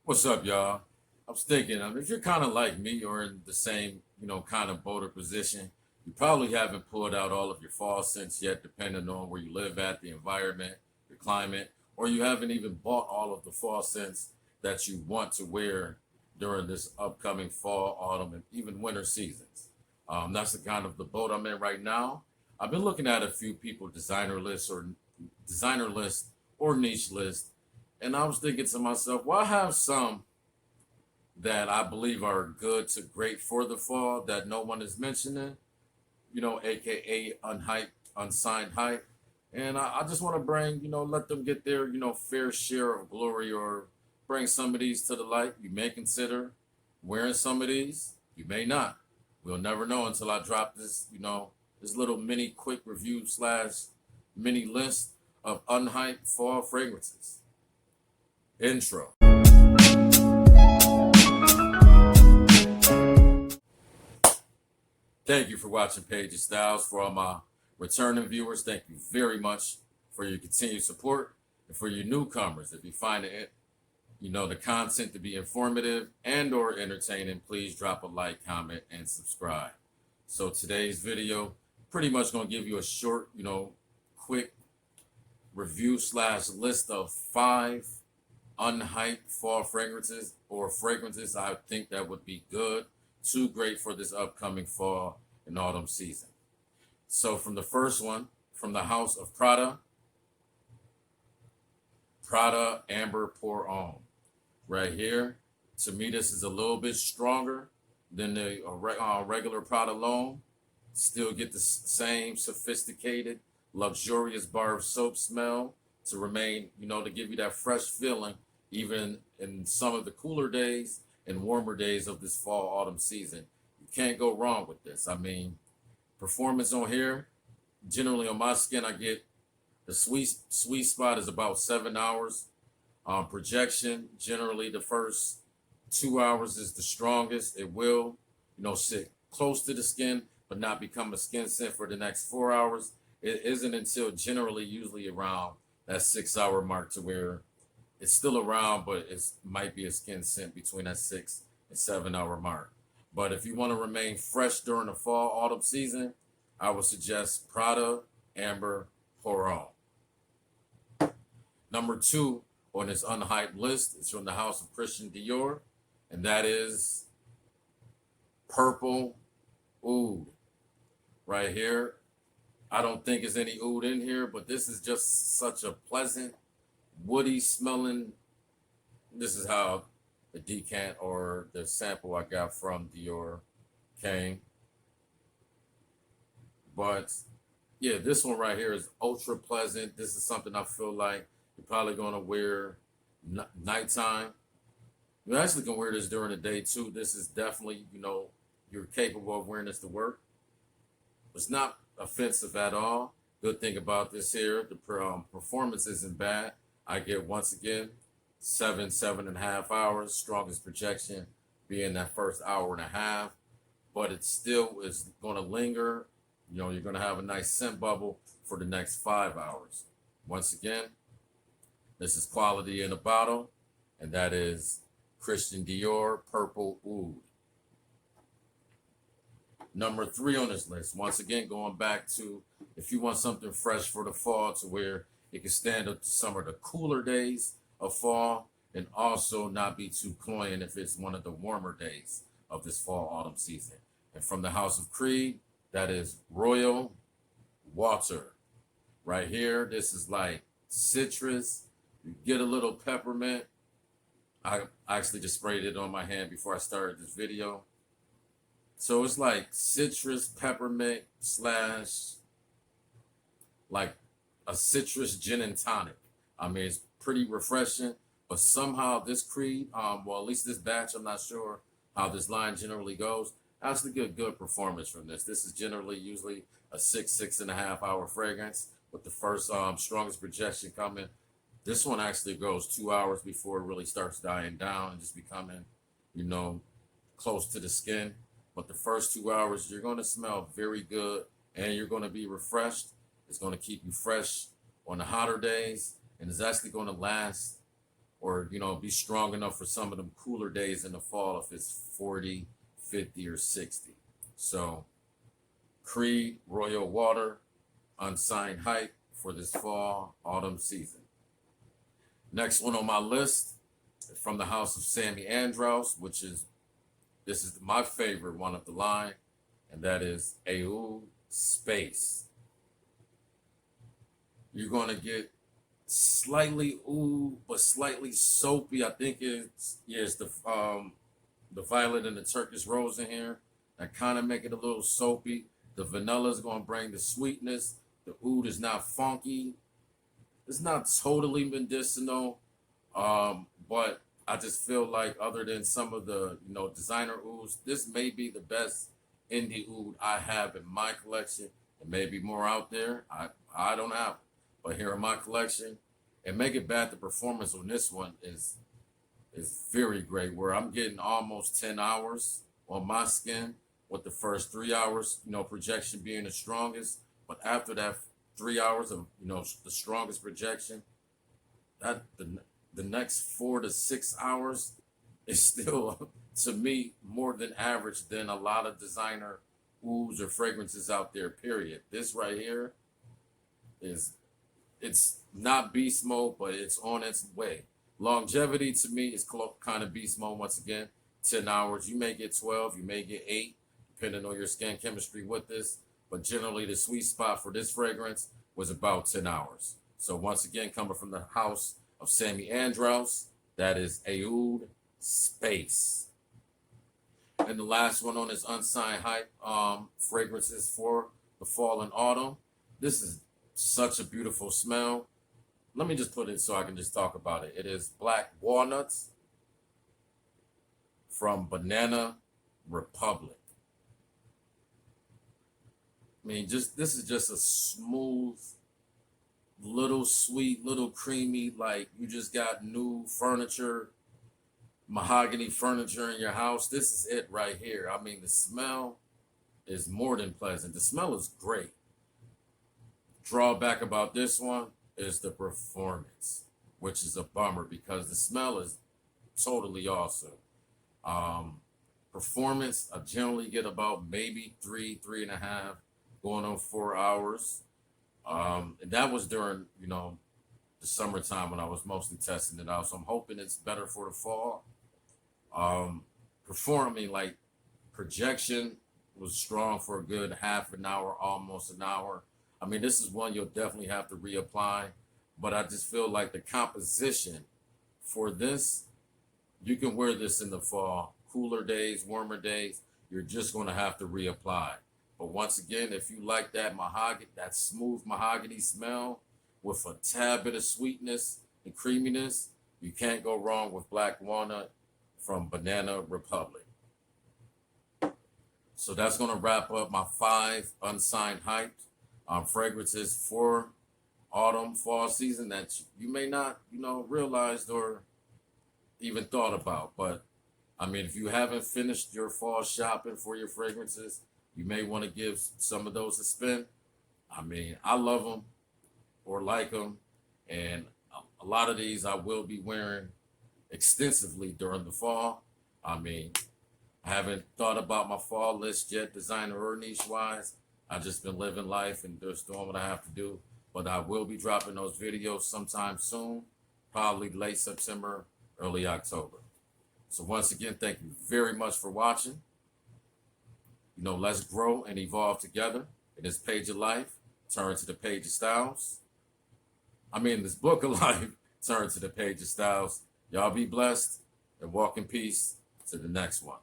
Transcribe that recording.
What's up, y'all? I was thinking, if you're kind of like me or in the same, kind of boat or position, you probably haven't pulled out all of your fall scents yet, depending on where you live at, the environment, your climate, or you haven't even bought all of the fall scents that you want to wear during this upcoming fall, autumn, and even winter seasons. That's the kind of the boat I'm in right now. I've been looking at a few people designer lists or niche lists, and I was thinking to myself, well, I have some that I believe are good to great for the fall that no one is mentioning, aka unhyped, unsigned hype. And I just want to bring, let them get their, fair share of glory or bring some of these to the light. You may consider wearing some of these, you may not. We'll never know until I drop this, this little mini quick review slash mini list of unhyped fall fragrances. Intro. Thank you for watching Paige of Stylez. For all my returning viewers, thank you very much for your continued support. And for your newcomers, if you find it, the content to be informative and or entertaining, please drop a like, comment, and subscribe. So today's video, pretty much going to give you a short, quick review slash list of 5 unhyped fall fragrances or fragrances I think that would be good, too great for this upcoming fall and autumn season. So from the first one, from the house of Prada Amber Pour On. Right here, to me, this is a little bit stronger than the regular Prada Alone. Still get the same sophisticated, luxurious bar of soap smell to remain, to give you that fresh feeling, even in some of the cooler days and warmer days of this fall autumn season. You can't go wrong with this. I mean, performance on here, generally on my skin, I get the sweet spot is about 7 hours. Projection, generally the first 2 hours is the strongest. It will, sit close to the skin, but not become a skin scent for the next 4 hours. It isn't until generally usually around that 6 hour mark to where it's still around, but it might be a skin scent between that 6 and 7 hour mark. But if you want to remain fresh during the fall autumn season, I would suggest Prada Amber Pour On. Number 2 on this unhyped list is from the house of Christian Dior, and that is Purple Oud. Right here. I don't think there's any oud in here, but this is just such a pleasant, woody smelling. This is how the decant or the sample I got from Dior came. But yeah, this one right here is ultra pleasant. This is something I feel like you're probably going to wear nighttime. You actually can wear this during the day too. This is definitely, you're capable of wearing this to work. It's not offensive at all. Good thing about this here, the performance isn't bad. I get, once again, 7.5 hours. Strongest projection being that first hour and a half, but it still is going to linger. You're going to have a nice scent bubble for the next 5 hours. Once again, this is quality in a bottle, and that is Christian Dior Purple Oud. Number 3 on this list, once again, going back to if you want something fresh for the fall to where it can stand up to some of the cooler days of fall and also not be too cloying if it's one of the warmer days of this fall autumn season. And from the house of Creed, that is Royal Water. Right here, this is like citrus. You get a little peppermint. I actually just sprayed it on my hand before I started this video. So it's like citrus, peppermint slash like a citrus gin and tonic. I mean, it's pretty refreshing, but somehow this Creed, well, at least this batch, I'm not sure how this line generally goes. Actually get good performance from this. This is generally usually a 6.5 hour fragrance with the first strongest projection coming. This one actually goes 2 hours before it really starts dying down and just becoming, close to the skin. But the first 2 hours, you're going to smell very good and you're going to be refreshed. It's going to keep you fresh on the hotter days, and it's actually going to last or, be strong enough for some of them cooler days in the fall if it's 40, 50, or 60. So Creed Royal Water Unsigned Hype for this fall autumn season. Next one on my list from the house of Samy Andraus, this is my favorite one of the line, and that is Oud Space. You're going to get slightly oud, but slightly soapy. I think it's the violet and the Turkish rose in here that kind of make it a little soapy. The vanilla is going to bring the sweetness. The oud is not funky. It's not totally medicinal, but I just feel like other than some of the designer ouds, this may be the best indie oud I have in my collection. It may be more out there. I don't have it. But here in my collection, and make it bad, the performance on this one is very great, where I'm getting almost 10 hours on my skin, with the first 3 hours, projection being the strongest. But after that 3 hours of, the strongest projection, that the next 4 to 6 hours is still, to me, more than average than a lot of designer ouds or fragrances out there, period. This right here it's not beast mode, but it's on its way. Longevity to me is kind of beast mode once again. 10 hours. You may get 12, you may get 8, depending on your skin chemistry with this. But generally, the sweet spot for this fragrance was about 10 hours. So once again, coming from the house of Samy Andraus, that is Oud Space. And the last one on this Unsigned Hype fragrances for the fall and autumn. This is such a beautiful smell. Let me just put it so I can just talk about it. It is Black Walnuts from Banana Republic. I mean, this is just a smooth, little sweet, little creamy, like you just got new furniture, mahogany furniture in your house. This is it right here. I mean, the smell is more than pleasant. The smell is great. Drawback about this one is the performance, which is a bummer because the smell is totally awesome. Performance, I generally get about maybe 3.5, going on 4 hours. And that was during, the summertime when I was mostly testing it out. So I'm hoping it's better for the fall. Performing, like, projection was strong for a good half an hour, almost an hour. I mean, this is one you'll definitely have to reapply, but I just feel like the composition for this, you can wear this in the fall, cooler days, warmer days, you're just going to have to reapply. But once again, if you like that mahogany, that smooth mahogany smell with a tad bit of sweetness and creaminess, you can't go wrong with Black Walnut from Banana Republic. So that's going to wrap up my 5 unsigned hyped fragrances for autumn, fall season that you may not, realized or even thought about. But I mean, if you haven't finished your fall shopping for your fragrances, you may want to give some of those a spin. I mean, I love them or like them, and a lot of these I will be wearing extensively during the fall. I mean, I haven't thought about my fall list yet, designer or niche wise. I've just been living life and just doing what I have to do. But I will be dropping those videos sometime soon, probably late September, early October. So once again, thank you very much for watching. Let's grow and evolve together. In this page of life, turn to the page of styles. This book of life, turn to the page of styles. Y'all be blessed and walk in peace to the next one.